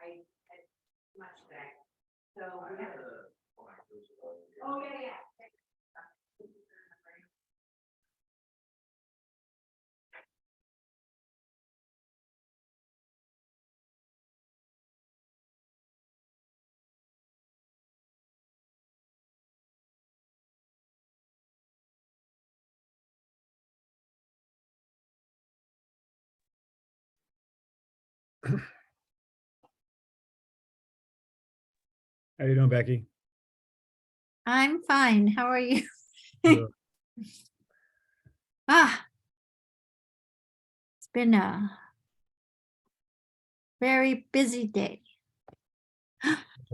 I had too much today. So we have. Oh, yeah. How you doing, Becky? I'm fine. How are you? Good. It's been a very busy day.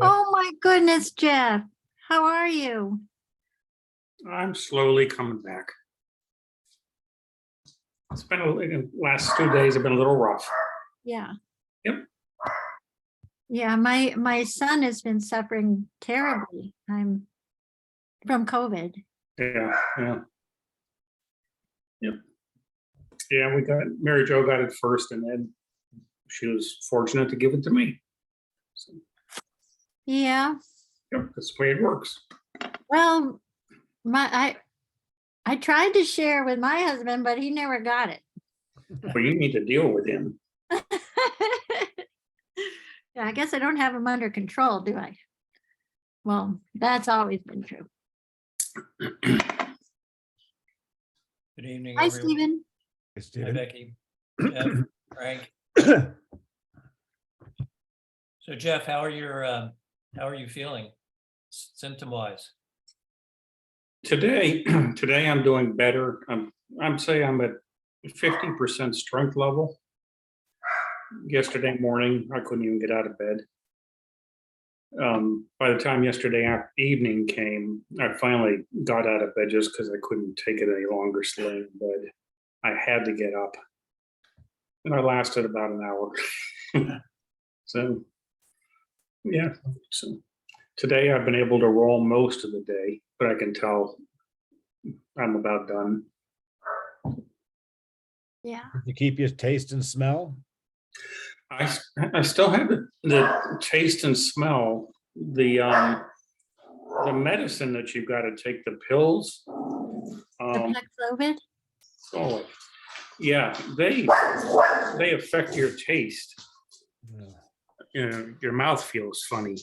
Oh my goodness, Jeff. How are you? I'm slowly coming back. It's been the last 2 days have been a little rough. Yeah. Yep. Yeah, my son has been suffering terribly. I'm from COVID. Yeah. Yep. Yeah, Mary Jo got it first, and then she was fortunate to give it to me. So, Yeah. yep, that's the way it works. Well, I tried to share with my husband, but he never got it. Well, you need to deal with him. Yeah, I guess I don't have him under control, do I? Well, that's always been true. Good evening, Hi, everyone. Stephen. Hey, Hi, Stephen. Becky. Jeff, Frank. So Jeff, how are you feeling symptom-wise? Today I'm doing better. I'm saying I'm at 50% strength level. Yesterday morning, I couldn't even get out of bed. By the time yesterday evening came, I finally got out of bed just because I couldn't take it any longer laying in bed. I had to get up. And I lasted about an hour. So, yeah. So today I've been able to roll most of the day, but I can tell I'm about done. Yeah. Did you keep your taste and smell? I still have the taste and smell. The medicine that you've got to take, the pills. The Paxlovid? Oh, yeah, they affect your taste. Your mouth feels funny.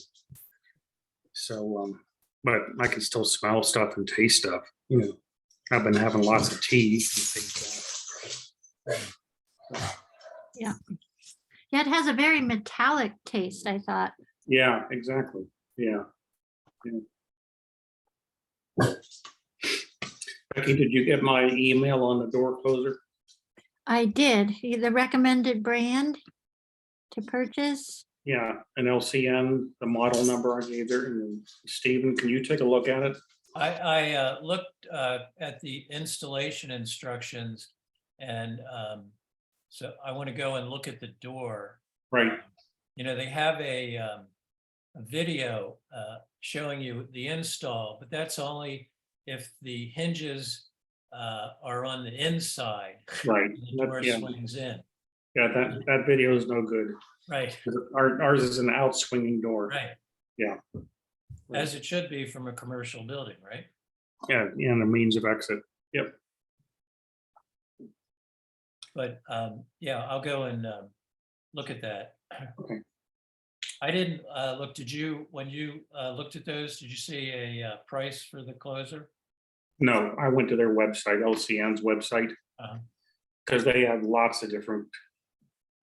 So, but I can still smell stuff and taste stuff. I've been having lots of tea and things like that. Yeah. Yeah, it has a very metallic taste, I thought. Yeah, exactly. Yeah. Becky, did you get my email on the door closer? I did. The recommended brand to purchase. Yeah, an LCN, the model number I gave her. And Stephen, can you take a look at it? I looked at the installation instructions, and so I want to go and look at the door. Right. They have a video showing you the install, but that's only if the hinges are on the inside. Right. And the door Yeah. swings in. Yeah, that video is no good. Right. Ours is an out swinging door. Right. Yeah. As it should be from a commercial building, right? Yeah, and a means of exit. Yep. But yeah, I'll go and look at that. Okay. I didn't look. When you looked at those, did you see a price for the closer? No, I went to their website, LCN's website, because they have lots of different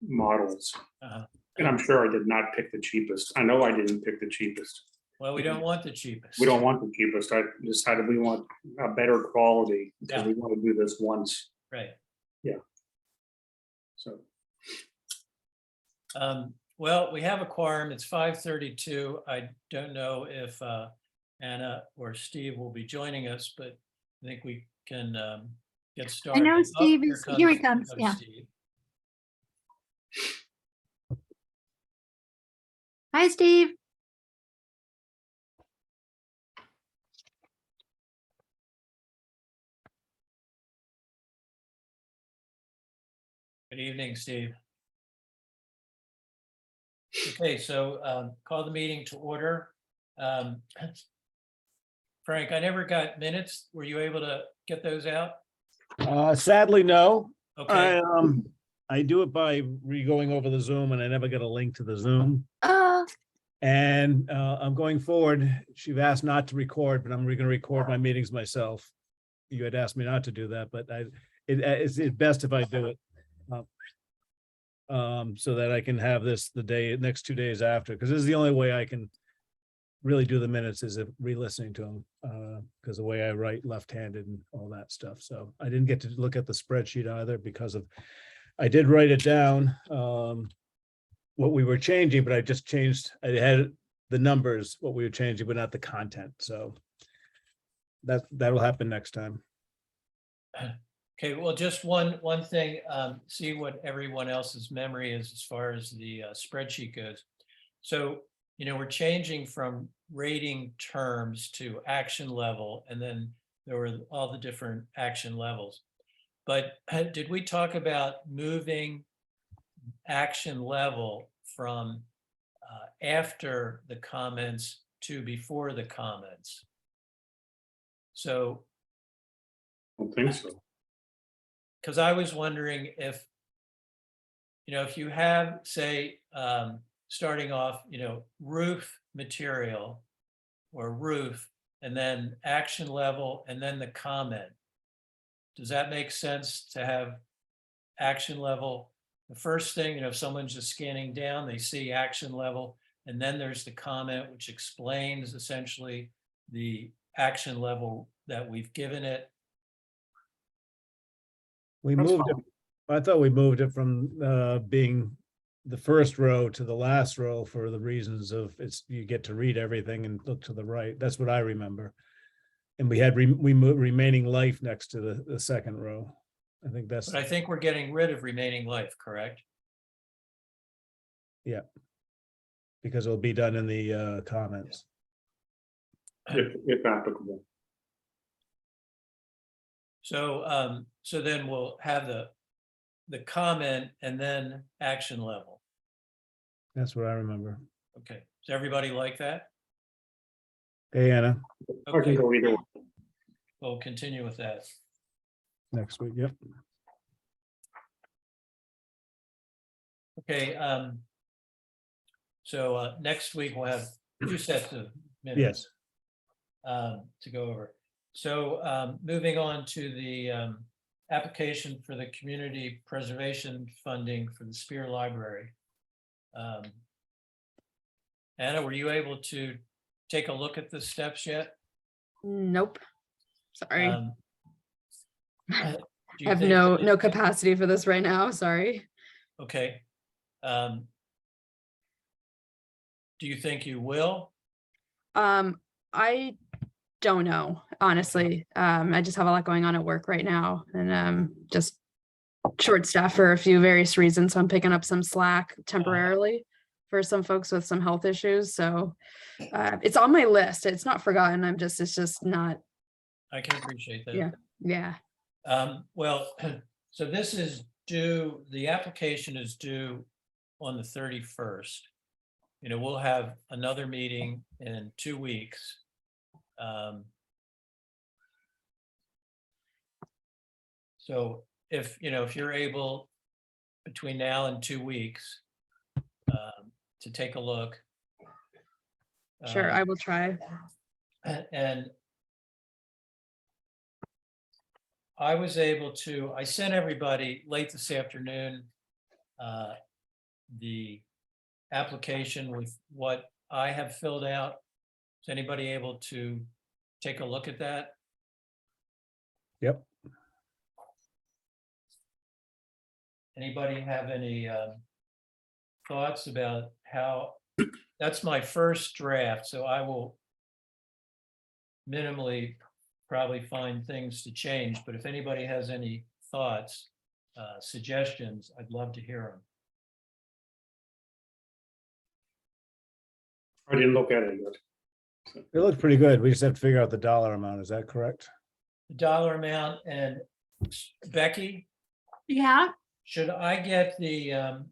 models. And I'm sure I did not pick the cheapest. I know I didn't pick the cheapest. Well, we don't want the cheapest. We don't want the cheapest. I decided we want a better quality because Yeah. we want to do this once. Right. Yeah. So. Well, we have a quorum. It's 5:32. I don't know if Anna or Steve will be joining us, but I think we can get started. I know Steve here is, here he comes, comes yeah. Steve. Hi, Steve. Good evening, Steve. Okay, so call the meeting to order. Frank, I never got minutes. Were you able to get those out? Sadly, no. Okay, I do it by going over the Zoom and I never get a link to the Zoom. And I'm going forward. She've asked not to record, but I'm going to record my meetings myself. You had asked me not to do that, but it's best if I do it. So that I can have this the next 2 days after, because this is the only way I can really do the minutes is if re-listening to them, because the way I write left-handed and all that stuff. So I didn't get to look at the spreadsheet either because I did write it down, what we were changing, but I just changed, I had the numbers, what we were changing, but not the content. So that'll happen next time. okay, well, just one thing, see what everyone else's memory is as far as the spreadsheet goes. So, we're changing from rating terms to action level, and then there were all the different action levels. But did we talk about moving action level from after the comments to before the comments? So, I don't think so. because I was wondering if, if you have, say, starting off, roof material or roof, and then action level, and then the comment. Does that make sense to have action level? The first thing, if someone's just scanning down, they see action level, and then there's the comment, which explains essentially the action level that we've given it. We That's moved it, I thought we moved it from being the first row to the last row for the reasons of you get to read everything and look to the right. That's what I remember. And we had we moved remaining life next to the second row. I think that's, But I think we're getting rid of remaining life, correct? because it'll be done in the comments. If applicable. So, so then we'll have the comment and then action level. That's what I remember. Okay, does everybody like that? Hey, Anna, I can Okay, go either way. we'll continue with that. next week, yep. Okay, so next week we'll have 2 sets of minutes. Yes. To go over. So moving on to the application for the community preservation funding for the Spear Library. Anna, were you able to take a look at the steps yet? Nope. Sorry. Do I you have think- no capacity for this right now. Sorry. Okay. Do you think you will? I don't know, honestly. I just have a lot going on at work right now and just short staffed for a few various reasons. So I'm picking up some slack temporarily for some folks with some health issues. So it's on my list. It's not forgotten. It's just not. I can appreciate that. Yeah. Well, so this is due, the application is due on the 31st. We'll have another meeting in 2 weeks. So if you're able between now and 2 weeks to take a look. Sure. I will try. And I was able to, I sent everybody late this afternoon the application with what I have filled out. Is anybody able to take a look at that? Yep. Anybody have any thoughts about how, that's my first draft, so I will minimally probably find things to change, but if anybody has any thoughts, suggestions, I'd love to hear them. I didn't look at it yet. It looked pretty good. We just have to figure out the dollar amount. Is that correct? The dollar amount, and Becky, Yeah, should I get the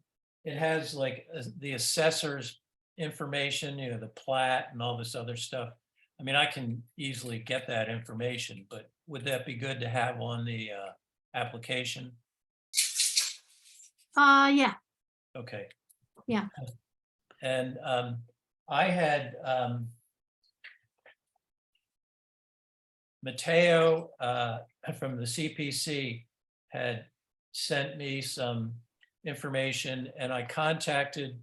it has like the assessor's information, you know, the plat and all this other stuff. I mean, I can easily get that information, but would that be good to have on the application? Yeah, Okay. Yeah. And I had Mateo from the CPC had sent me some information, and I contacted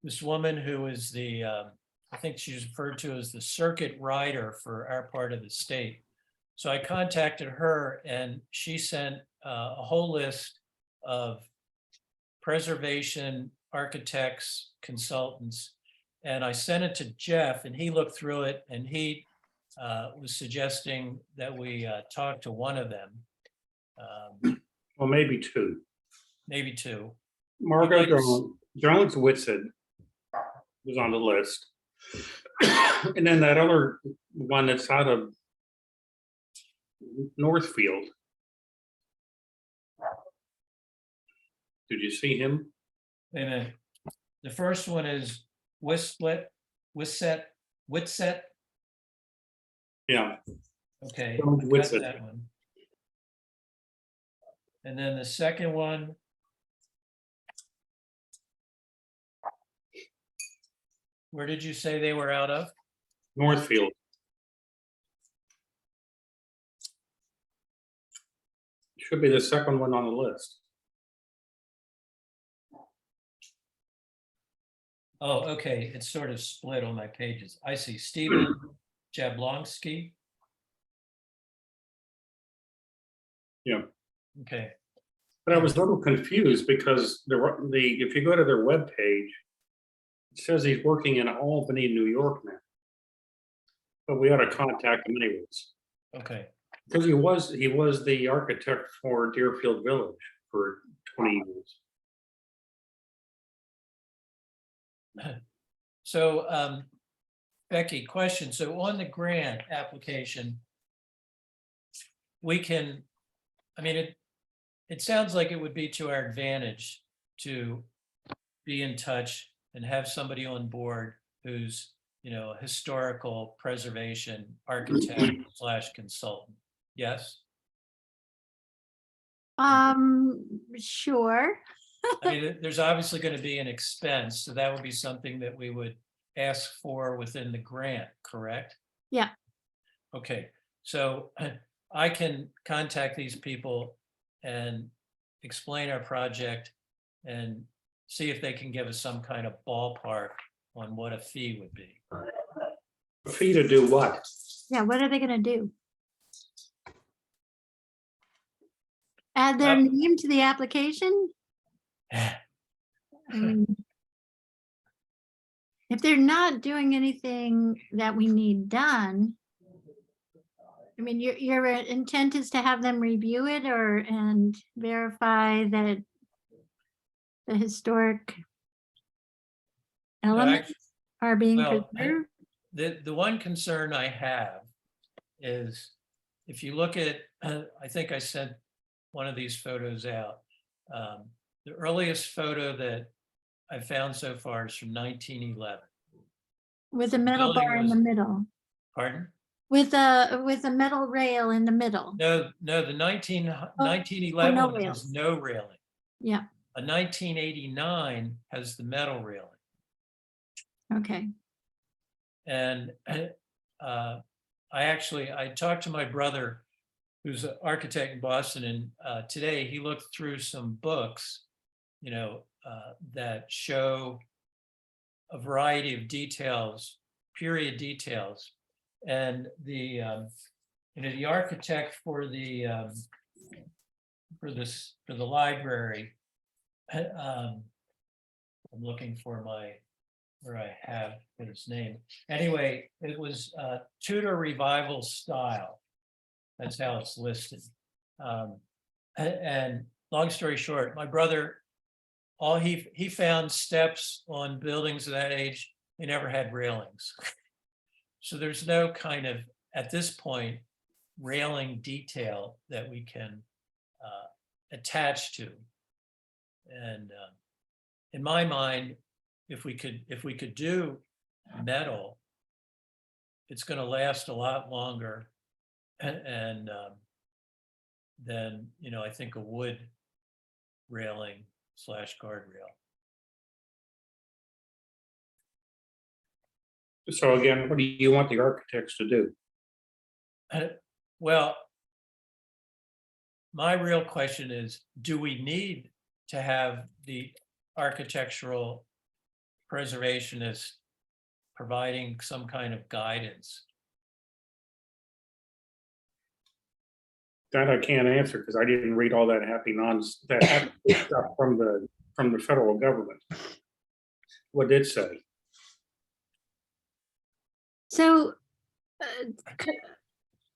this woman who is the, I think she's referred to as the circuit rider for our part of the state. So I contacted her, and she sent a whole list of preservation architects, consultants, and I sent it to Jeff, and he looked through it, and he was suggesting that we talk to one of them, Well, maybe two. maybe two. Margot You'd like to Jones Whitsett was on the list. And then that other one that's out of Northfield. Did you see him? Wait a minute. The first one is Whitsett. Yeah. Okay, Jones I got Whitsett. that one. And then the second one. Where did you say they were out of? Northfield. Should be the second one on the list. Oh, okay, it's sort of split on my pages. I see Stephen Jablonski. Yeah. Okay, But I was a little confused because if you go to their webpage, it says he's working in Albany, New York now. But we ought to contact him anyways. okay. Because he was the architect for Deerfield Village for 20 years. So Becky, question. So on the grant application, we can, I mean, it sounds like it would be to our advantage to be in touch and have somebody on board who's, you know, a historical preservation architect / consultant. Yes? Sure. I mean, there's obviously going to be an expense, so that would be something that we would ask for within the grant, correct? Yeah. Okay, so I can contact these people and explain our project and see if they can give us some kind of ballpark on what a fee would be. A fee to do what? Yeah, what are they gonna do? Add their name to the application? I mean, if they're not doing anything that we need done, I mean, your intent is to have them review it and verify that the historic elements are being well, preserved? The one concern I have is if you look at, I think I sent one of these photos out. The earliest photo that I found so far is from 1911. With a metal building bar in the was- middle, Pardon? with a metal rail in the middle. No, the 1911 no one has no railing. Yeah, A 1989 has the metal railing. okay. And I talked to my brother, who's an architect in Boston, and today he looked through some books, you know, that show a variety of details, period details, and the architect for the library. I'm looking for where I have his name. Anyway, it was Tudor Revival style. That's how it's listed. And long story short, my brother, he found steps on buildings of that age. They never had railings. So there's no kind of, at this point, railing detail that we can attach to. And in my mind, if we could do metal, it's going to last a lot longer and than, I think a wood railing / guardrail. So again, what do you want the architects to do? Well, my real question is, do we need to have the architectural preservationist providing some kind of guidance? That I can't answer because I didn't read all that happy stuff from the federal government. What did it say? So,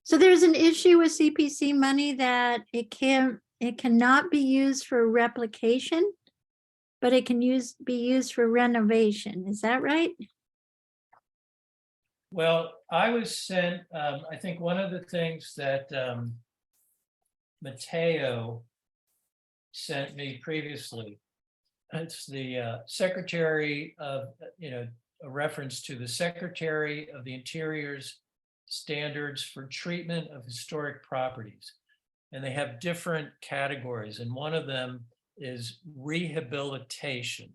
so there's an issue with CPC money that it cannot be used for replication, but it can be used for renovation. Is that right? Well, I was sent, I think one of the things that Mateo sent me previously, it's the Secretary of, a reference to the Secretary of the Interior's standards for treatment of historic properties. And they have different categories, and one of them is rehabilitation.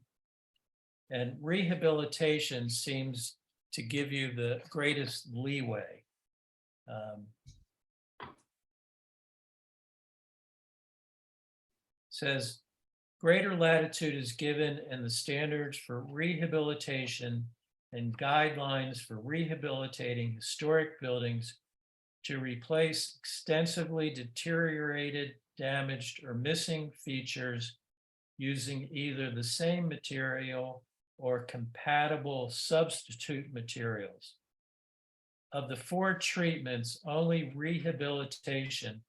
And rehabilitation seems to give you the greatest leeway. Says greater latitude is given in the standards for rehabilitation and guidelines for rehabilitating historic buildings to replace extensively deteriorated, damaged, or missing features using either the same material or compatible substitute materials. Of the 4 treatments, only rehabilitation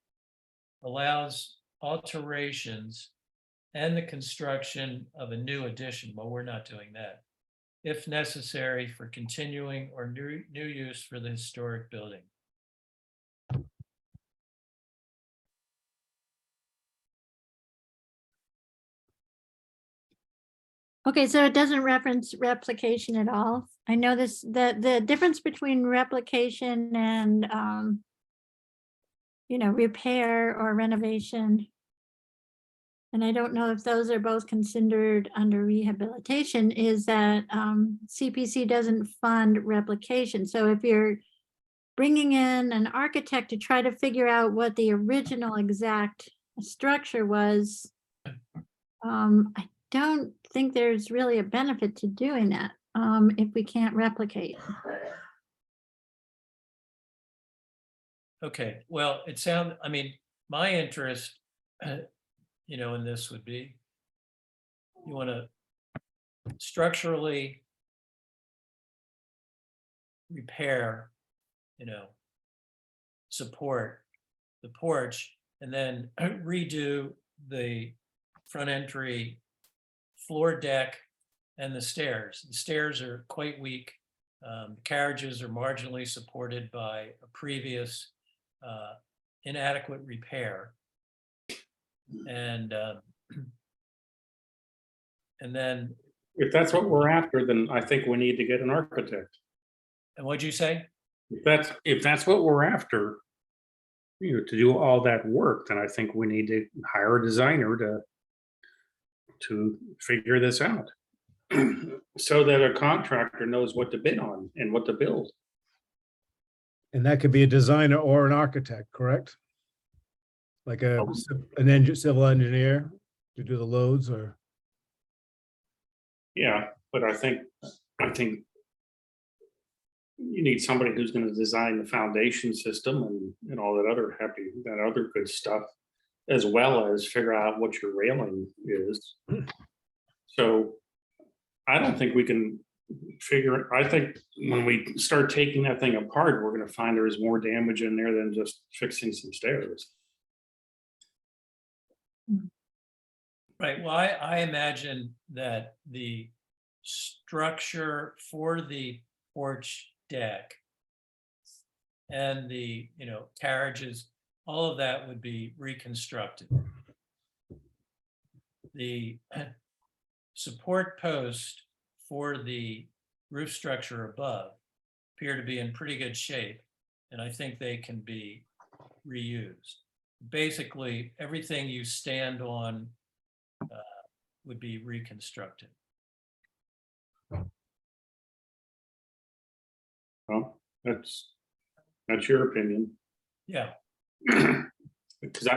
allows alterations and the construction of a new addition. Well, we're not doing that, if necessary for continuing or new use for the historic building. Okay, so it doesn't reference replication at all. I know the difference between replication and repair or renovation. And I don't know if those are both considered under rehabilitation, is that CPC doesn't fund replication. So if you're bringing in an architect to try to figure out what the original exact structure was, I don't think there's really a benefit to doing that if we can't replicate. Okay, well, my interest, in this would be, you want to structurally repair, support the porch, and then redo the front entry floor deck and the stairs. The stairs are quite weak. The carriages are marginally supported by a previous inadequate repair. And then. If that's what we're after, then I think we need to get an architect. And what'd you say? If that's what we're after, to do all that work, then I think we need to hire a designer to figure this out. So that a contractor knows what to bid on and what to build. And that could be a designer or an architect, correct? Like civil engineer to do the loads, or? Yeah, but I think you need somebody who's going to design the foundation system and all that other good stuff, as well as figure out what your railing is. So I don't think we can I think when we start taking that thing apart, we're going to find there's more damage in there than just fixing some stairs. Right, well, I imagine that the structure for the porch deck and the, carriages, all of that would be reconstructed. The support posts for the roof structure above appear to be in pretty good shape, and I think they can be reused. Basically, everything you stand on would be reconstructed. Well, that's your opinion. Yeah, Because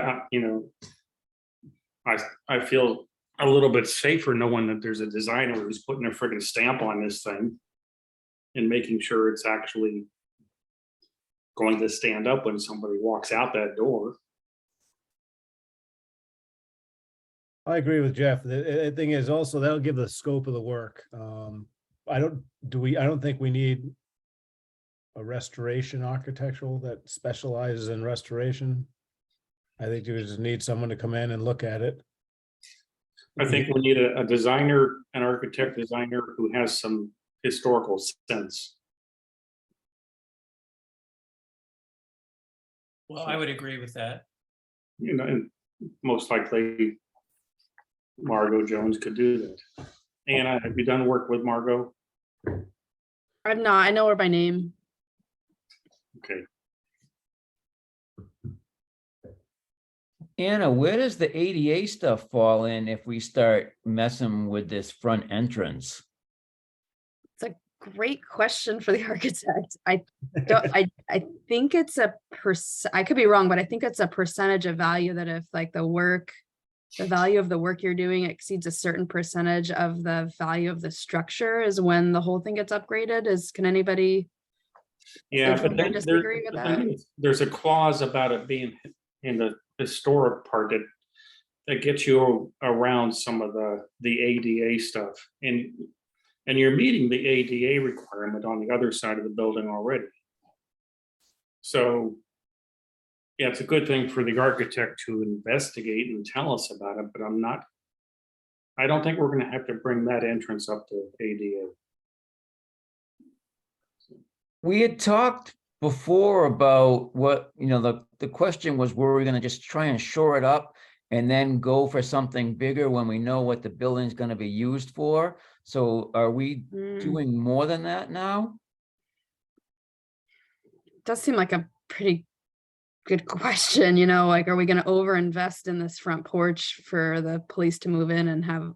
I feel a little bit safer knowing that there's a designer who's putting a friggin' stamp on this thing and making sure it's actually going to stand up when somebody walks out that door. I agree with Jeff. The thing is also that'll give the scope of the work. I don't think we need a restoration architectural that specializes in restoration. I think you just need someone to come in and look at it. I think we need a designer, an architect designer who has some historical sense. well, I would agree with that. And most likely Margot Jones could do that. Anna, have you done work with Margot? I'm not, I know her by name. Okay. Anna, where does the ADA stuff fall in if we start messing with this front entrance? It's a great question for the architect. I think it's I could be wrong, but I think it's a percentage of value that if like the value of the work you're doing exceeds a certain percentage of the value of the structure is when the whole thing gets upgraded. Can anybody? Yeah, agree but or disagree with that? there's a clause about it being in the historic part that gets you around some of the ADA stuff. And you're meeting the ADA requirement on the other side of the building already. So yeah, it's a good thing for the architect to investigate and tell us about it, but I don't think we're gonna have to bring that entrance up to ADA. We had talked before about what, the question was, were we gonna just try and shore it up and then go for something bigger when we know what the building's gonna be used for? So are we doing more than that now? Does seem like a pretty good question, like, are we gonna overinvest in this front porch for the police to move in and have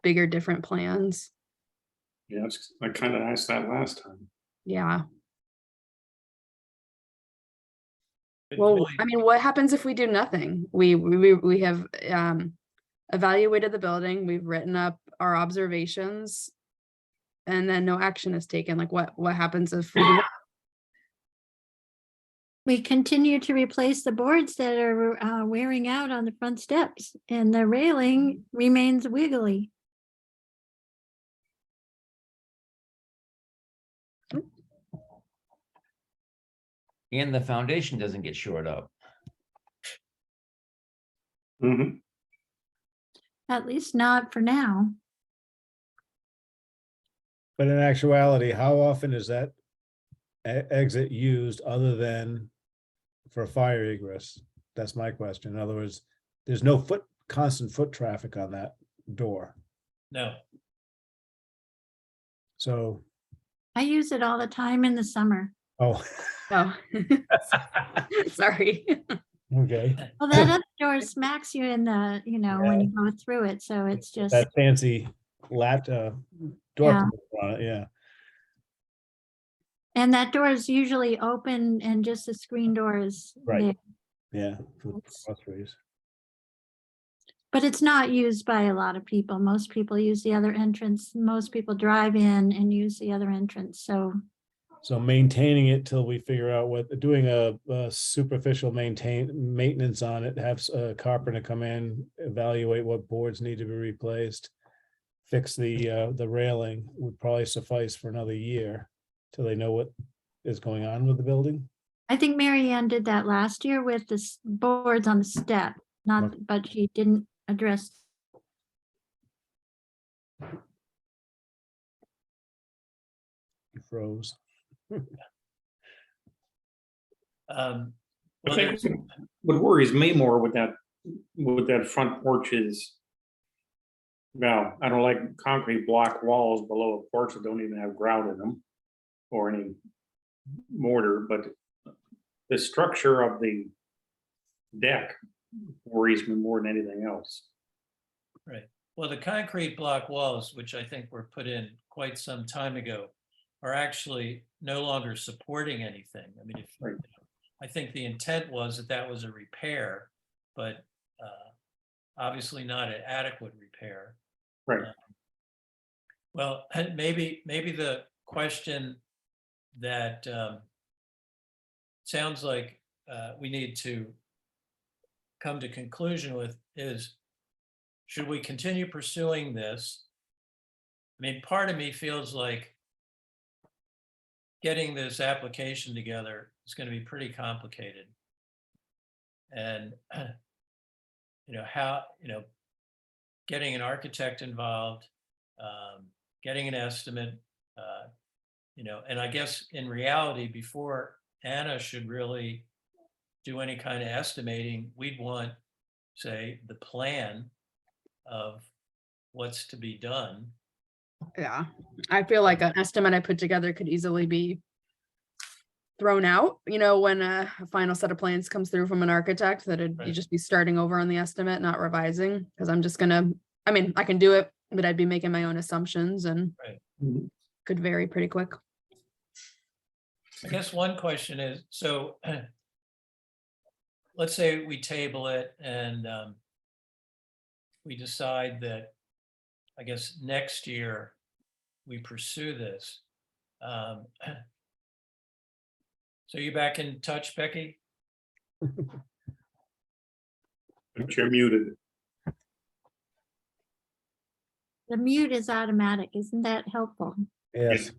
bigger, different plans? Yeah, I kind of asked that last time. Yeah. But Well, really, I mean, what happens if we do nothing? We have evaluated the building, we've written up our observations, and then no action is taken. Like, what happens if we do? We continue to replace the boards that are wearing out on the front steps, and the railing remains wiggly. And the foundation doesn't get shored up. Mm-hmm. At least not for now. But in actuality, how often is that exit used other than for fire egress? That's my question. In other words, there's no constant foot traffic on that door. no, So, I use it all the time in the summer. oh, Oh, sorry. okay. Well, that other door smacks you in the, when you go through it, so it's just, That fancy door Yeah. on it, yeah. and that door is usually open and just the screen door is Right. there. Yeah. for groceries. But it's not used by a lot of people. Most people use the other entrance. Most people drive in and use the other entrance, so. So maintaining it till we figure out doing a superficial maintenance on it, have a carpenter come in, evaluate what boards need to be replaced. Fix the railing would probably suffice for another year till they know what is going on with the building. I think Mary Ann did that last year with the boards on the step, Okay. but she didn't address. He froze. I well, think there's- what worries me more with that front porch is Now, I don't like concrete block walls below a porch that don't even have grout in them or any mortar, but the structure of the deck worries me more than anything else. Right. Well, the concrete block walls, which I think were put in quite some time ago, are actually no longer supporting anything. I mean, if Right. I think the intent was that that was a repair, but obviously not an adequate repair. Right. Well, maybe the question that sounds like we need to come to conclusion with is, should we continue pursuing this? I mean, part of me feels like getting this application together is going to be pretty complicated. And, getting an architect involved, getting an estimate, and I guess in reality, before Anna should really do any kind of estimating, we'd want, say, the plan of what's to be done. Yeah, I feel like an estimate I put together could easily be thrown out, when a final set of plans comes through from an architect, that it'd Right. just be starting over on the estimate, not revising, because I'm just gonna, I can do it, but I'd be making my own assumptions and Right. could vary pretty quick. I guess one question is, so let's say we table it and we decide that, I guess, next year we pursue this. So you back in touch, Becky? But you're muted. The mute is automatic. Isn't that helpful? Yes,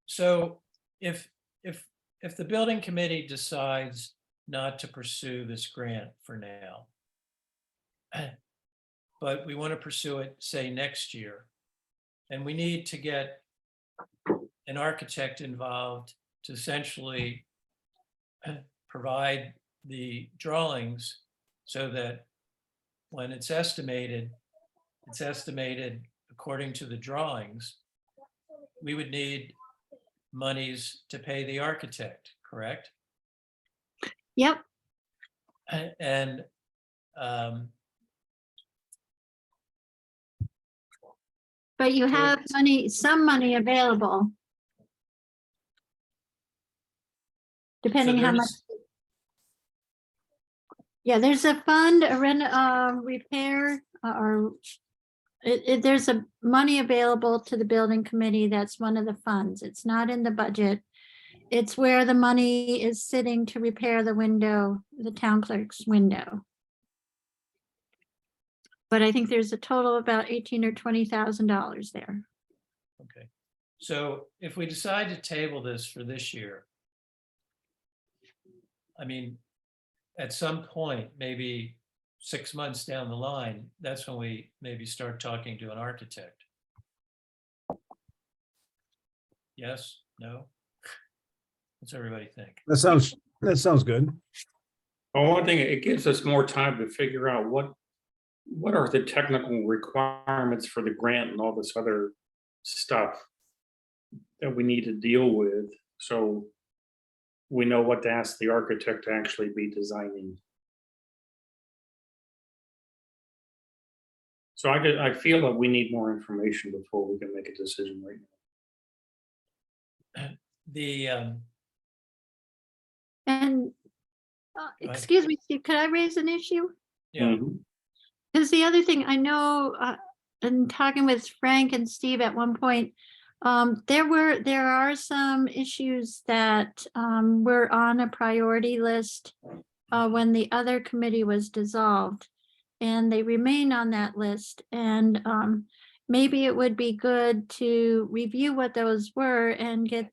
So if the building committee decides not to pursue this grant for now, but we want to pursue it, say, next year, and we need to get an architect involved to essentially provide the drawings so that when it's estimated according to the drawings. We would need monies to pay the architect, correct? Yep. And But you have some money available. Depending how much. Yeah, there's a fund, a repair, or there's a money available to the building committee. That's one of the funds. It's not in the budget. It's where the money is sitting to repair the window, the town clerk's window. But I think there's a total of about $18,000 or $20,000 there. Okay, so if we decide to table this for this year, I mean, at some point, maybe 6 months down the line, that's when we maybe start talking to an architect. Yes, no? What's everybody think? that sounds good. Well, one thing, it gives us more time to figure out what are the technical requirements for the grant and all this other stuff that we need to deal with, so we know what to ask the architect to actually be designing. So I feel that we need more information before we can make a decision right now. The And excuse me, Steve, could I raise an issue? yeah, Mhm. Because the other thing I know, in talking with Frank and Steve at one point, there are some issues that were on a priority list when the other committee was dissolved, and they remain on that list. And maybe it would be good to review what those were and get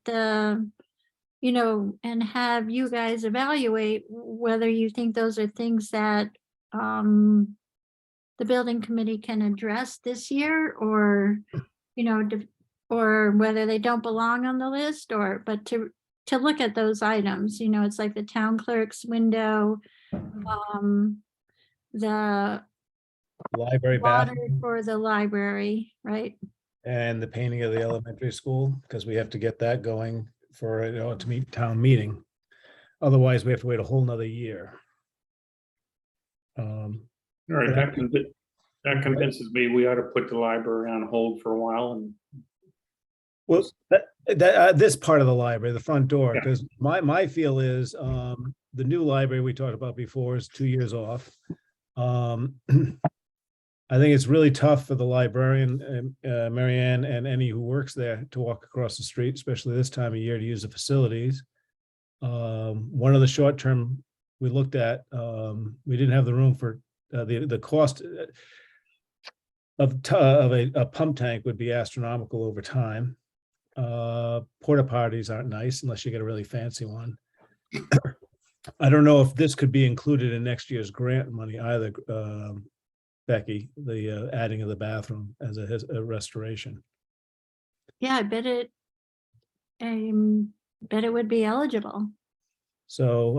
and have you guys evaluate whether you think those are things that the building committee can address this year, or, or whether they don't belong on the list, but to look at those items, it's like the town clerk's window, the library Water bathroom for the library, right? and the painting of the elementary school, because we have to get that going for, to meet town meeting. Otherwise, we have to wait a whole nother year. All right, that convinces me we ought to put the library on hold for a while and Well, this part of the library, the front door, Yeah. because my feel is, the new library we talked about before is 2 years off. I think it's really tough for the librarian, Mary Ann, and any who works there to walk across the street, especially this time of year, to use the facilities. One of the short term we looked at, we didn't have the room for, the cost of a pump tank would be astronomical over time. Porta potties aren't nice unless you get a really fancy one. I don't know if this could be included in next year's grant money either, Becky, the adding of the bathroom as a restoration. Yeah, I bet it would be eligible. So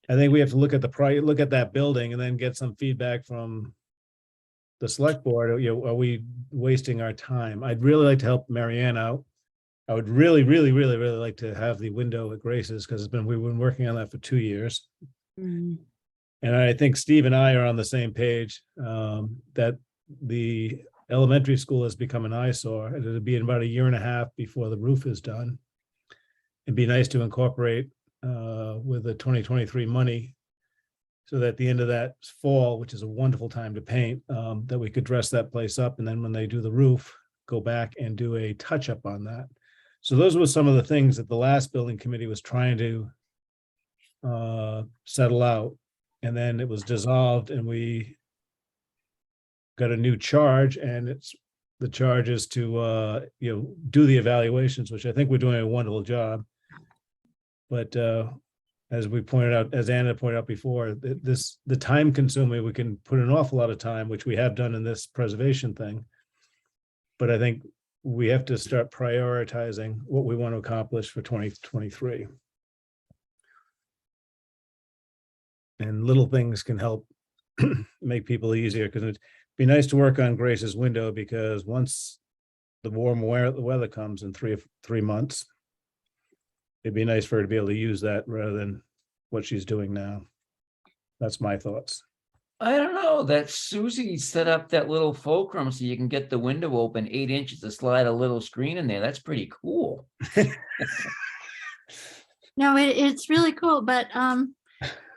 I think we have to look at look at that building and then get some feedback from the select board. Are we wasting our time? I'd really like to help Marianne out. I would really like to have the window at Grace's, because we've been working on that for 2 years. Mm. And I think Steve and I are on the same page, that the elementary school has become an eyesore, and it'll be in about a year and a half before the roof is done. It'd be nice to incorporate with the 2023 money, so that at the end of that fall, which is a wonderful time to paint, that we could dress that place up, and then when they do the roof, go back and do a touch up on that. So those were some of the things that the last building committee was trying to settle out. And then it was dissolved and we got a new charge, and the charge is to, do the evaluations, which I think we're doing a wonderful job. But as we pointed out, as Anna pointed out before, the time consuming, we can put an awful lot of time, which we have done in this preservation thing. But I think we have to start prioritizing what we want to accomplish for 2023. And little things can help make people easier, because it'd be nice to work on Grace's window, because once the warm weather comes in 3 months, it'd be nice for her to be able to use that rather than what she's doing now. That's my thoughts. I don't know, that Susie set up that little fulcrum so you can get the window open 8 inches to slide a little screen in there. That's pretty cool. No, it's really cool, but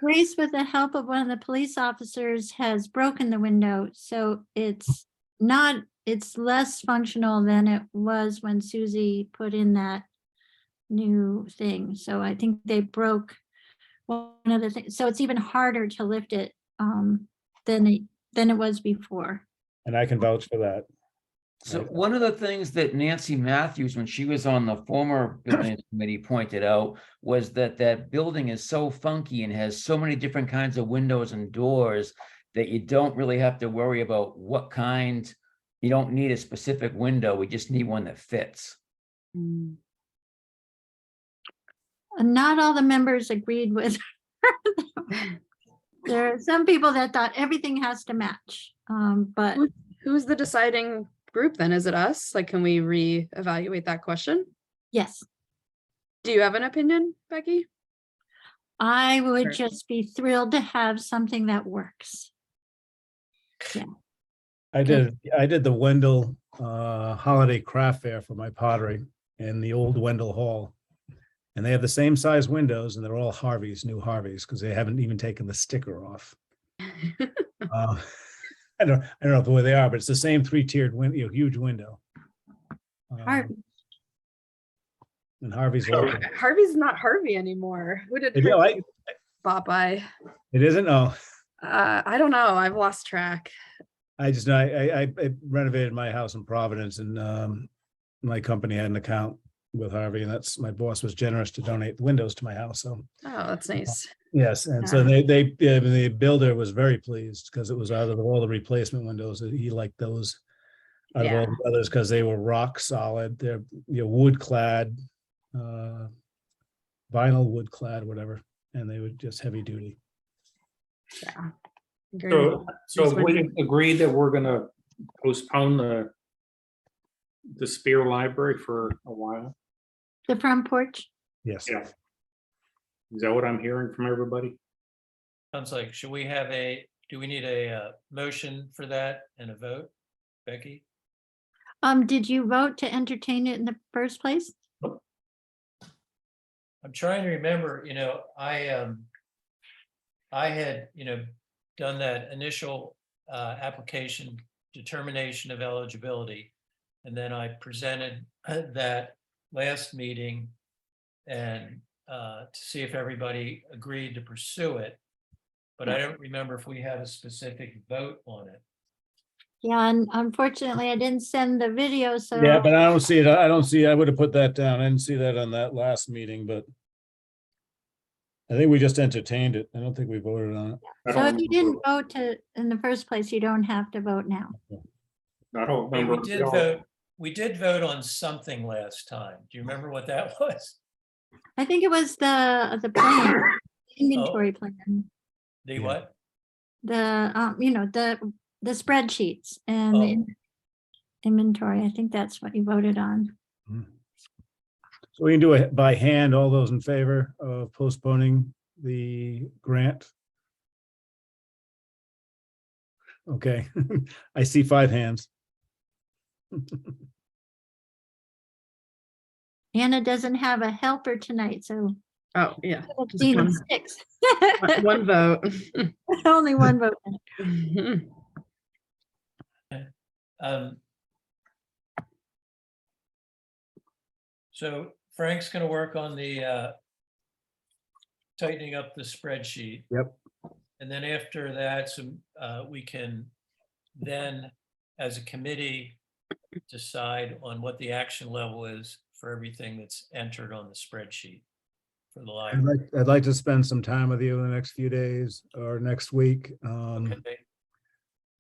Grace, with the help of one of the police officers, has broken the window, so it's less functional than it was when Susie put in that new thing. So I think they broke one of the things, so it's even harder to lift it than it was before. And I can vouch for that. So one of the things that Nancy Matthews, when she was on the former building committee, pointed out was that building is so funky and has so many different kinds of windows and doors that you don't really have to worry about what kind. You don't need a specific window. We just need one that fits. And not all the members agreed with her. There are some people that thought everything has to match, but Who's the deciding group then? Is it us? Like, can we reevaluate that question? yes, Do you have an opinion, Becky? I would Sure. just be thrilled to have something that works. I did the Wendell Holiday Craft Fair for my pottery in the old Wendell Hall. And they have the same size windows, and they're all new Harveys, because they haven't even taken the sticker off. I don't know the way they are, but it's the same 3-tiered window, huge window. Harvey. And Harvey's local. Harvey's not Harvey anymore. Who did Yeah, Harvey bought by? it isn't. Oh, I don't know. I've lost track. I just know I renovated my house in Providence, and my company had an account with Harvey, and my boss was generous to donate the windows to my house. So Oh, that's nice. yes, and so the builder was very pleased, because it was out of all the replacement windows, he liked those out of all the others, because they were rock solid. They're wood clad, vinyl wood clad, whatever, and they were just heavy duty. Yeah. So, This we Wednesday. agreed that we're gonna postpone the Spear Library for a while. The front porch. Yes. Yeah. Is that what I'm hearing from everybody? Sounds like, do we need a motion for that and a vote? Becky? Did you vote to entertain it in the first place? I'm trying to remember, I had, done that initial application determination of eligibility. And then I presented that last meeting and to see if everybody agreed to pursue it. But I don't remember if we had a specific vote on it. Yeah, and unfortunately, I didn't send the video, so. Yeah, but I don't see it. I don't see, I would have put that down. I didn't see that on that last meeting, but I think we just entertained it. I don't think we voted on it. I So if don't you didn't vote in the first place, you don't have to vote now. I don't Hey, remember. we did vote on something last time. Do you remember what that was? I think it was the plan, inventory plan, The Yeah. what? the spreadsheets and the inventory. I think that's what you voted on. So we can do it by hand. All those in favor of postponing the grant? Okay, I see 5 hands. Anna doesn't have a helper tonight, so Oh, yeah. we'll Just see the one, 6. one vote. Only one vote. So Frank's gonna work on the tightening up the spreadsheet. Yep. And then after that, we can then, as a committee, decide on what the action level is for everything that's entered on the spreadsheet for the library. I'd like to spend some time with you in the next few days or next week. Okay,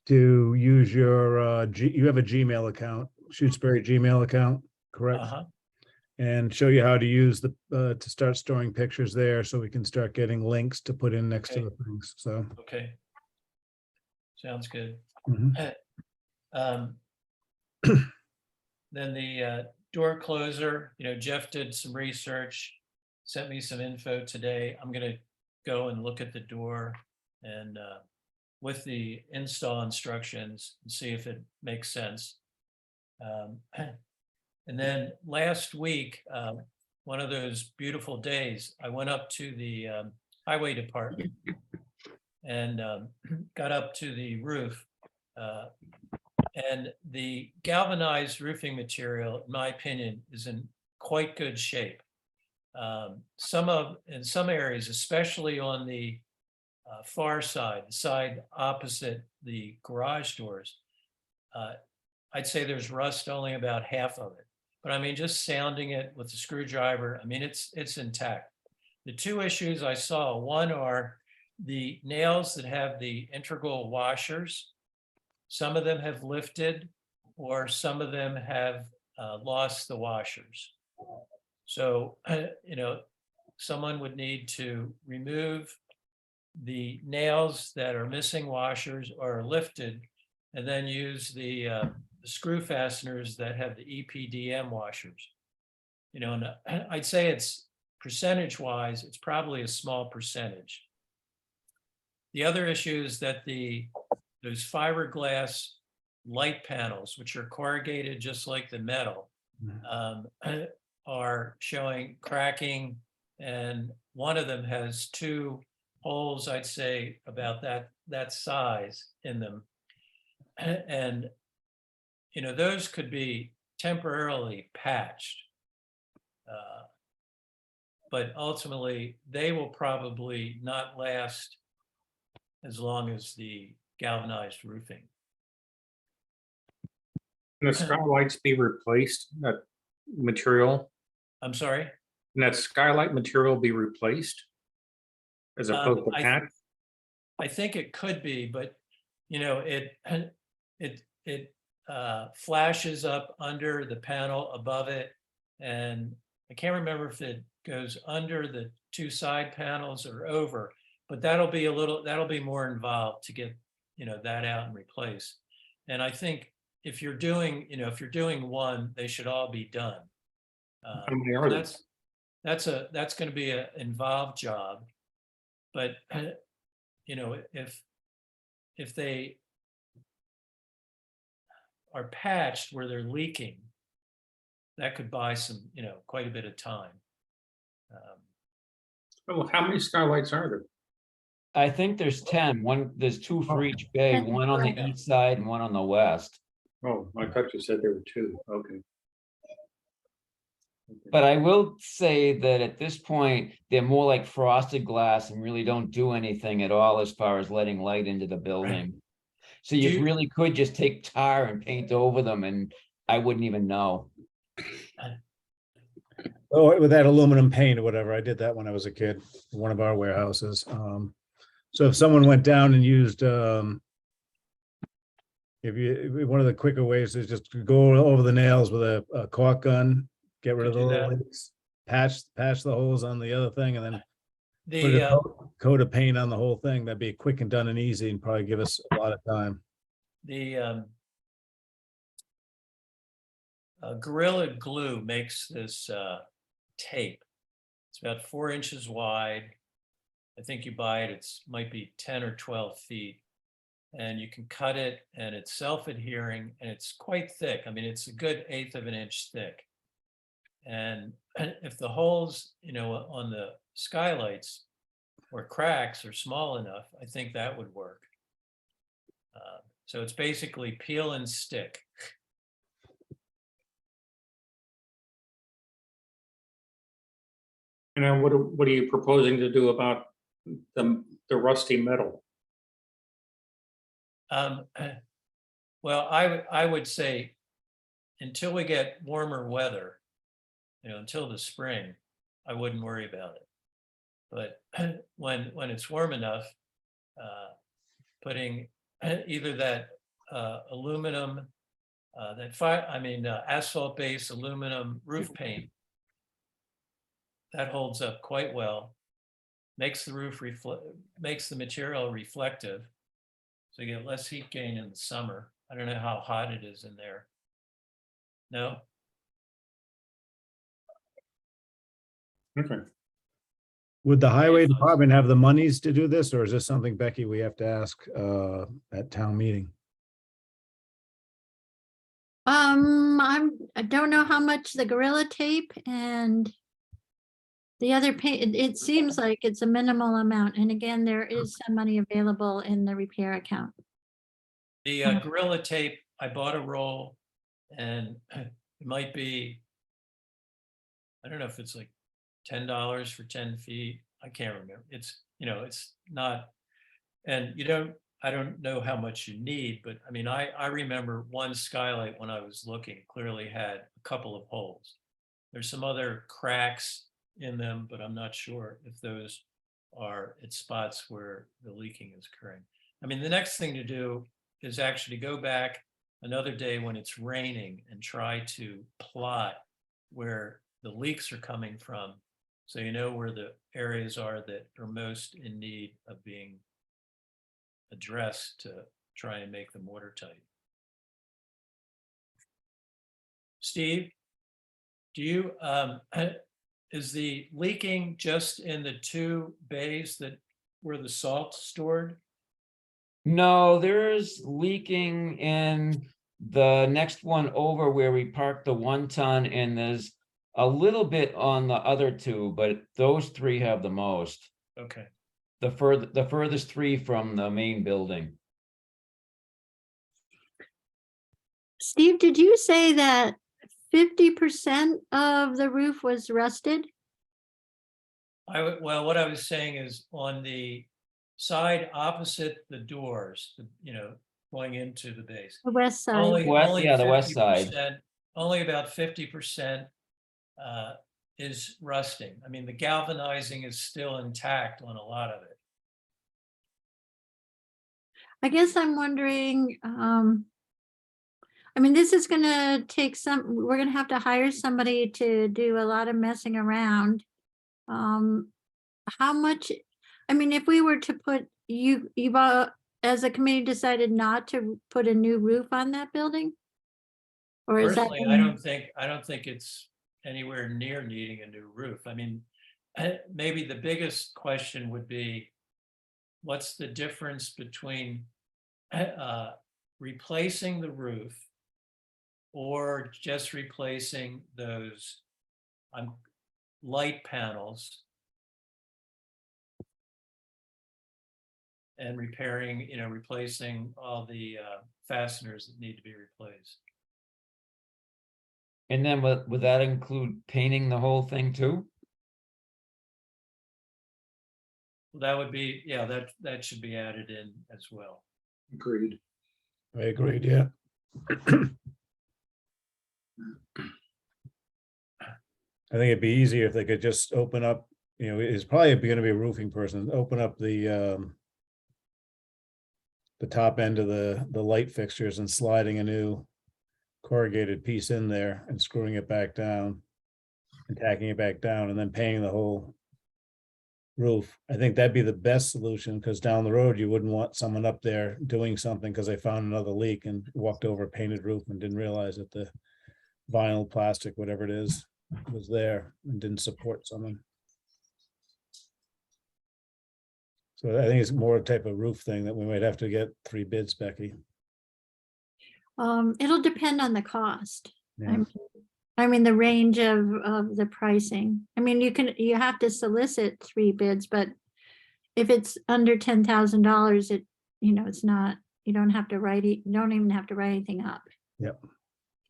To use your, you have a Gmail account, Shutesbury Gmail account, correct? uh-huh, And show you how to use to start storing pictures there so we can start getting links to put in next to Okay. the things, so. okay. Sounds good. Mhm. Then the door closer, Jeff did some research, sent me some info today. I'm gonna go and look at the door and with the install instructions and see if it makes sense. And then last week, one of those beautiful days, I went up to the highway department and got up to the roof. And the galvanized roofing material, in my opinion, is in quite good shape. In some areas, especially on the far side, the side opposite the garage doors, I'd say there's rust only about half of it. But I mean, just sounding it with the screwdriver, I mean, it's intact. The 2 issues I saw, one are the nails that have the integral washers. Some of them have lifted or some of them have lost the washers. So, someone would need to remove the nails that are missing washers or are lifted and then use the screw fasteners that have the EPDM washers. And I'd say it's percentage-wise, it's probably a small percentage. The other issue is that those fiberglass light panels, which are corrugated just like the metal, are showing cracking, and one of them has 2 holes, I'd say about that size in them. And those could be temporarily patched. But ultimately, they will probably not last as long as the galvanized roofing. Can the skylights be replaced, that material? I'm sorry? Can that skylight material be replaced? As opposed to patch? I think it could be, but it flashes up under the panel above it. And I can't remember if it goes under the 2 side panels or over, But that'll be more involved to get, that out and replace. And I think if you're doing, if you're doing one, they should all be done. How many are there? That's going to be an involved job. But, if they are patched where they're leaking, that could buy some, quite a bit of time. Well, how many skylights are there? I think there's 10. There's 2 for Oh. each bay, Ten. one on the Yeah. east side and one on the west. Oh, I thought you said there were 2. Okay. But I will say that at this point, they're more like frosted glass and really don't do anything at all as far as letting light into the building. So Do you you- really could just take tar and paint over them and I wouldn't even know. Oh, with that aluminum paint or whatever, I did that when I was a kid, in one of our warehouses. So if someone went down and used, one of the quicker ways is just to go over the nails with a caulk gun, get rid of the Could do little that. leaks, patch the holes on the other thing, and then put The, a coat of paint on the whole thing. That'd be quick and done and easy and probably give us a lot of time. Gorilla Glue makes this tape. It's about 4 inches wide. I think you buy it, might be 10 or 12 feet. And you can cut it and it's self-adhering and it's quite thick. I mean, it's a good 1/8 of an inch thick. And if the holes, on the skylights or cracks are small enough, I think that would work. So it's basically peel and stick. And then what are you proposing to do about the rusty metal? Well, I would say until we get warmer weather, until the spring, I wouldn't worry about it. But when it's warm enough, putting either that aluminum, asphalt base aluminum roof paint, that holds up quite well, makes the material reflective, so you get less heat gain in the summer. I don't know how hot it is in there. No? Okay. Would the highway Yes, department have the monies to do this, or is this something, Becky, we have to ask at town meeting? I don't know how much the Gorilla Tape and the other paint, it seems like it's a minimal amount. And again, there is some money available in the repair account. The Gorilla Tape, I bought a roll and it might be, I don't know if it's like $10 for 10 feet. I can't remember. It's not, and I don't know how much you need, but I mean, I remember one skylight when I was looking clearly had a couple of holes. There's some other cracks in them, but I'm not sure if those are at spots where the leaking is occurring. I mean, the next thing to do is actually go back another day when it's raining and try to plot where the leaks are coming from, so you know where the areas are that are most in need of being addressed to try and make them watertight. Steve, do you, is the leaking just in the 2 bays that where the salt's stored? No, there's leaking in the next one over where we parked the 1 ton, and there's a little bit on the other 2, but those 3 have the most. Okay. The furthest 3 from the main building. Steve, did you say that 50% of the roof was rusted? Well, what I was saying is on the side opposite the doors, going into the base. The west side? Only The west side. 50%, only about 50% is rusting. I mean, the galvanizing is still intact on a lot of it. I guess I'm wondering, I mean, this is gonna take we're gonna have to hire somebody to do a lot of messing around. How much, I mean, if we were to put, you as a committee decided not to put a new roof on that building? Or is that? Personally, I don't think it's anywhere near needing a new roof. I mean, maybe the biggest question would be, what's the difference between replacing the roof or just replacing those light panels and repairing, replacing all the fasteners that need to be replaced. And then would that include painting the whole thing too? That would be, yeah, that should be added in as well. Agreed. I agreed, yeah. I think it'd be easier if they could just open up, it's probably gonna be a roofing person, open up the top end of the light fixtures and sliding a new corrugated piece in there and screwing it back down and tacking it back down and then painting the whole roof. I think that'd be the best solution, because down the road, you wouldn't want someone up there doing something because they found another leak and walked over a painted roof and didn't realize that the vinyl, plastic, whatever it is, was there and didn't support someone. So I think it's more a type of roof thing that we might have to get 3 bids, Becky. It'll depend on the cost. Yeah. I mean, the range of the pricing. I mean, you have to solicit 3 bids, but if it's under $10,000, it's not, you don't have to write it, you don't even have to write anything up. Yep.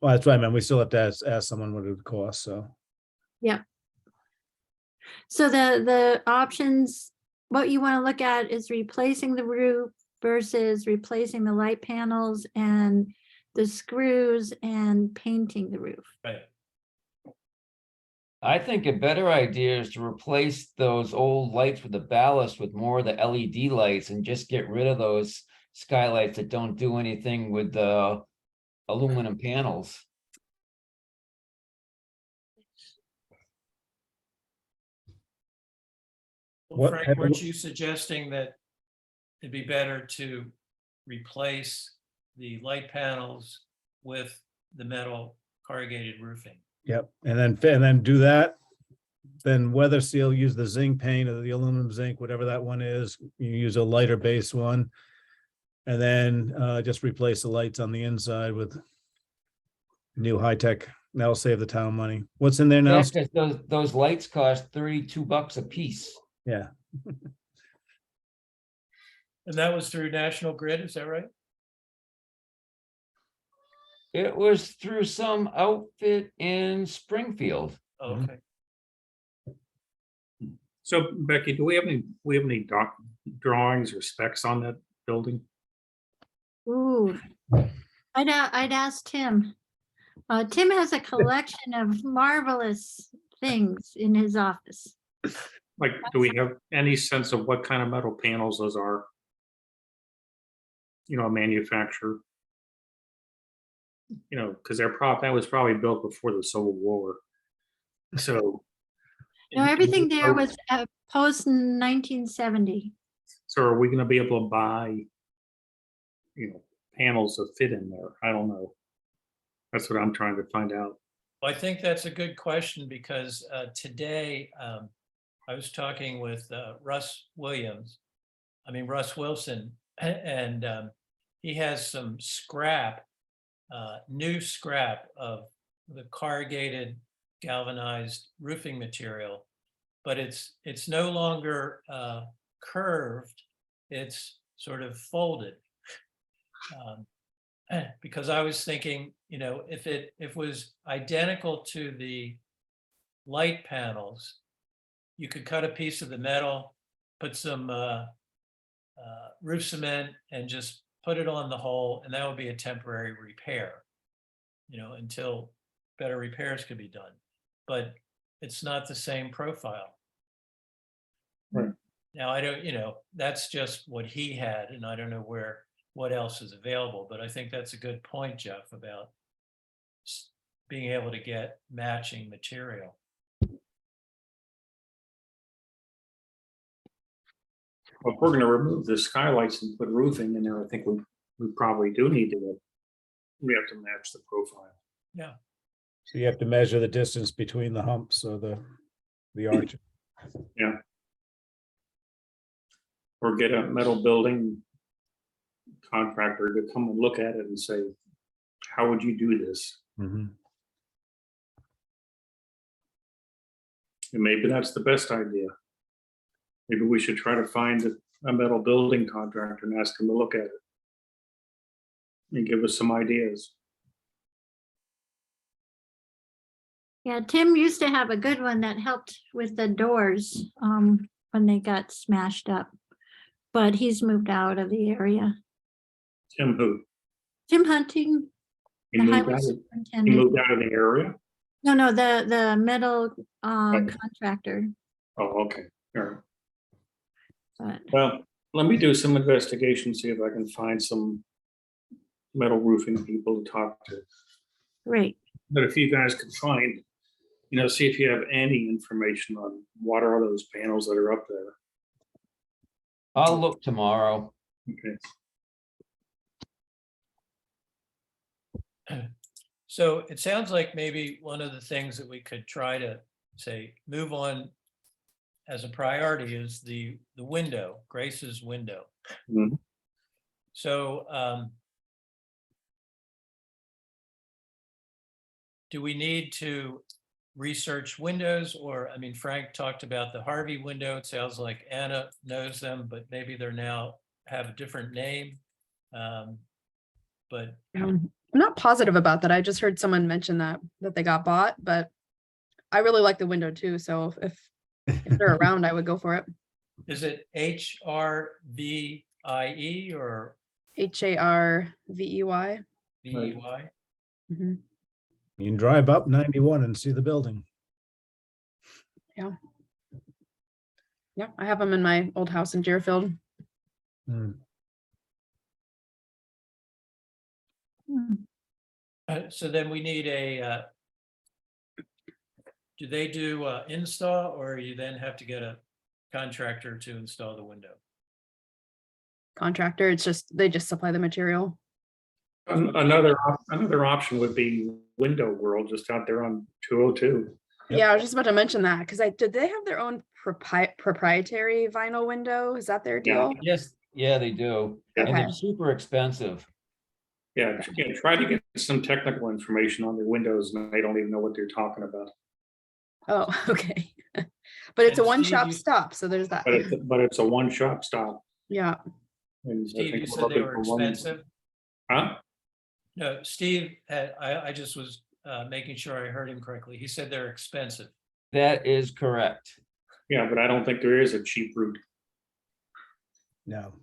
Well, that's right, man. We still have to ask someone what it would cost, so. Yep. So the options, what you want to look at is replacing the roof versus replacing the light panels and the screws and painting the roof. Right. I think a better idea is to replace those old lights with the ballast with more of the LED lights and just get rid of those skylights that don't do anything with the aluminum panels. Well, What Frank, type of- weren't you suggesting that it'd be better to replace the light panels with the metal corrugated roofing? Yep, and then do that. Then weather seal, use the zinc paint or the aluminum zinc, whatever that one is. You use a lighter base one. And then just replace the lights on the inside with new high tech. That'll save the town money. What's in there now? Yeah, 'cause those lights cost $32 a piece. Yeah, And that was through National Grid, is that right? It was through some outfit in Springfield. Oh, Mhm. okay. So Becky, do we have any drawings or specs on that building? Ooh, I'd ask Tim. Tim has a collection of marvelous things in his office. Like, do we have any sense of what kind of metal panels those are? A manufacturer? Because that was probably built before the Civil War. So. No, everything there was post 1970. So are we gonna be able to buy, panels that fit in there? I don't know. That's what I'm trying to find out. Well, I think that's a good question because today I was talking with Russ Wilson, and he has some new scrap of the corrugated galvanized roofing material, but it's no longer curved, it's sort of folded. Because I was thinking, if it was identical to the light panels, you could cut a piece of the metal, put some roof cement and just put it on the hole, and that would be a temporary repair, until better repairs could be done. But it's not the same profile. Right. Now, I don't, that's just what he had, and I don't know what else is available, but I think that's a good point, Jeff, about being able to get matching material. Well, if we're gonna remove the skylights and put roofing in there, I think we probably do need to, we have to match the profile. So you have to measure the distance between the humps or the arch. Or get a metal building contractor to come and look at it and say, how would you do this? Mhm. And maybe that's the best idea. Maybe we should try to find a metal building contractor and ask him to look at it. And give us some ideas. Yeah, Tim used to have a good one that helped with the doors when they got smashed up. But he's moved out of the area. Tim who? Tim Hunting, He the moved highway out of, he superintendent. moved out of the area? No, the metal contractor. Oh, okay, all right. But Well, let me do some investigation, see if I can find some metal roofing people to talk to. great. But if you guys could find, see if you have any information on what are those panels that are up there. I'll look tomorrow. Okay. So it sounds like maybe one of the things that we could try to say, move on as a priority is the window, Grace's window. Mhm. So do we need to research windows? Or, I mean, Frank talked about the Harvey window. It sounds like Anna knows them, but maybe they're now have a different name. But I'm not positive about that. I just heard someone mention that they got bought, but I really like the window too. So if they're around, I would go for it. is it HRVIE or HARVEY. VEY? Mhm. You can drive up 91 and see the building. Yeah, I have them in my old house in Deerfield. Hmm. So then we need do they do install, or you then have to get a contractor to install the window? Contractor, they just supply the material. Another option would be Window World, just out there on 202. Yep. Yeah, I was just about to mention that because did they have their own proprietary vinyl window? Is that their Yeah. deal? Yes, yeah, they do. And Okay. they're super expensive. Yeah, try to get some technical information on their windows, and they don't even know what they're talking about. Oh, okay. But it's And a Steve, one-shop you- stop, so there's that. But it's a one-shop stop. Yeah. And I Steve, think you we're said they looking were for one- expensive? Huh? No, Steve, I just was making sure I heard him correctly. He said they're expensive. That is correct. Yeah, but I don't think there is a cheap route. No.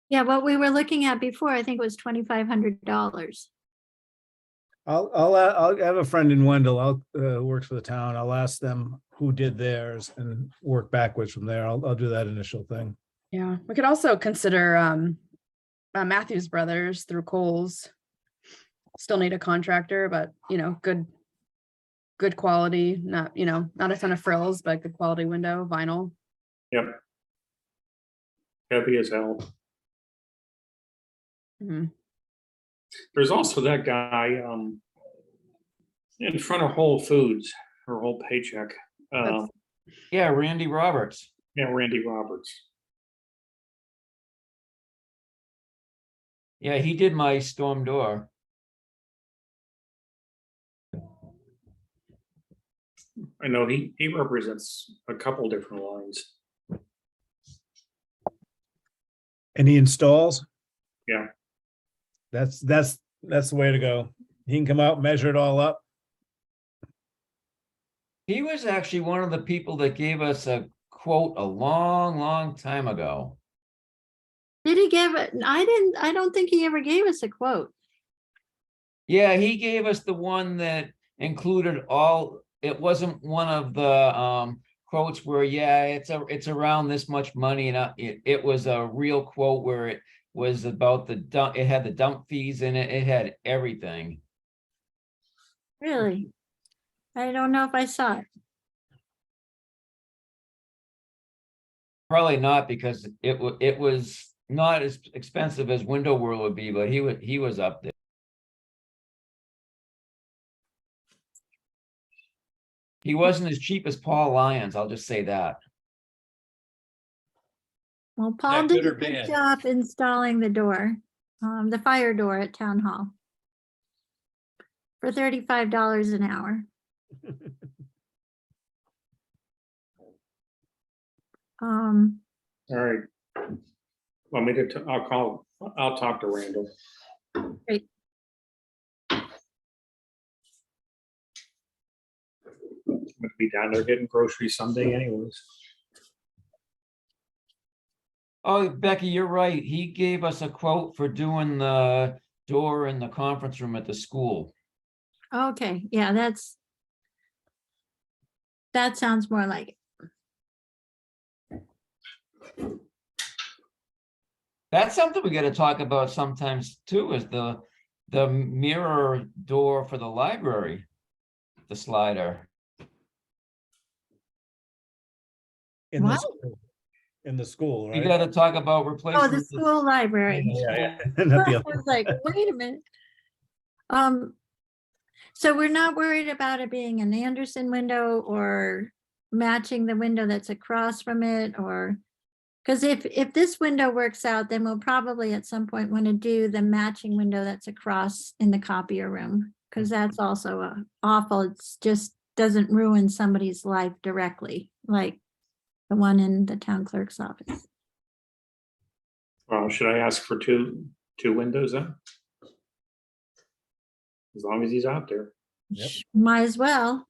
Yeah, what we were looking at before, I think was $2,500. I'll have a friend in Wendell, who works for the town. I'll ask them who did theirs and work backwards from there. I'll do that initial thing. Yeah. We could also consider Matthews Brothers through Kohl's. Still need a contractor, but good quality, not a ton of frills, but good quality window, vinyl. Yep. Heavy as hell. Mhm. There's also that guy in front of Whole Foods, her whole paycheck. That's- Yeah, Randy Roberts. Yeah, Randy Roberts. Yeah, he did my storm door. I know he represents a couple different lines. And he installs? Yeah. That's the way to go. He can come out, measure it all up. He was actually one of the people that gave us a quote a long, long time ago. Did he give it? I don't think he ever gave us a quote. Yeah, he gave us the one that included all, it wasn't one of the quotes where, yeah, it's around this much money, and it was a real quote where it was about the dump, it had the dump fees in it, it had everything. Really? I don't know if I saw it. probably not because it was not as expensive as Window World would be, but he was up there. He wasn't as cheap as Paul Lyons, I'll just say that. Well, Paul that did good a or good bad? job installing the door, the fire door at Town Hall. For $35 an hour. All right. Want me to, I'll talk to Randall. Great. I'm gonna be down there getting groceries someday anyways. Oh, Becky, you're right. He gave us a quote for doing the door in the conference room at the school. Okay, yeah, that sounds more like it. That's something we gotta talk about sometimes too, is the mirror door for the library, the slider. In the What? school- In the school, We right? gotta talk about Oh, replacing. the school library. Yeah, yeah. Not the I other was like, wait a minute. So we're not worried about it being an Anderson window or matching the window that's across from it, or, because if this window works out, then we'll probably at some point want to do the matching window that's across in the copier room, because that's also awful. It's just doesn't ruin somebody's life directly, like the one in the town clerk's office. Should I ask for two windows then? As long as he's out there. Yep. Might as well.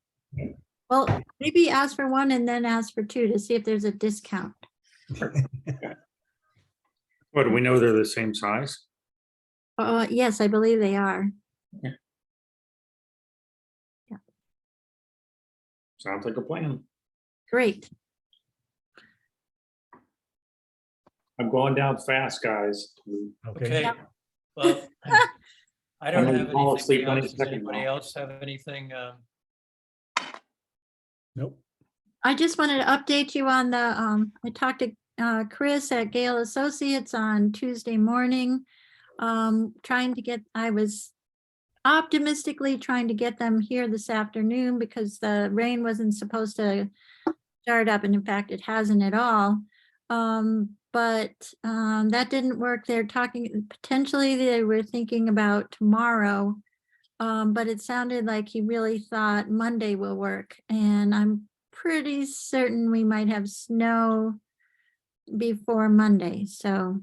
Well, maybe ask for one and then ask for two to see if there's a discount. What, do we know they're the same size? Yes, I believe they are. Sounds like a plan. Great. I'm going down fast, guys. Okay, Yep. well, I don't I'm have gonna fall asleep anything any else. Does second anybody now. else have anything? Nope. I just wanted to update you on the, I talked to Chris at Gale Associates on Tuesday morning. I was optimistically trying to get them here this afternoon because the rain wasn't supposed to start up, and in fact, it hasn't at all. But that didn't work. They're talking, potentially they were thinking about tomorrow. But it sounded like he really thought Monday will work, and I'm pretty certain we might have snow before Monday, so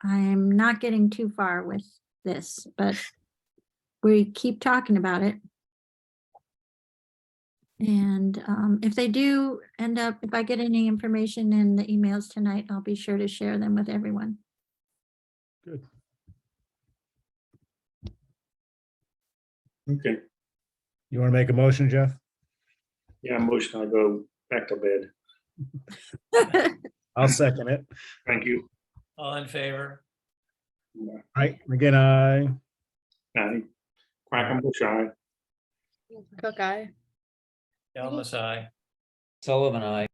I'm not getting too far with this, but we keep talking about it. And if they do end up, if I get any information in the emails tonight, I'll be sure to share them with everyone. Good. Okay, You want to make a motion, Jeff? yeah, motion, I go back to bed. I'll second it. Thank you. All in favor? Right, again, I. Quackenbush, aye. Cook eye. Elmas, aye. Sullivan, I.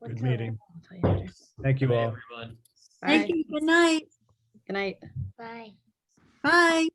Good meeting. Thank you Bye, all. everyone. Thank you. Good night. Good night. Bye.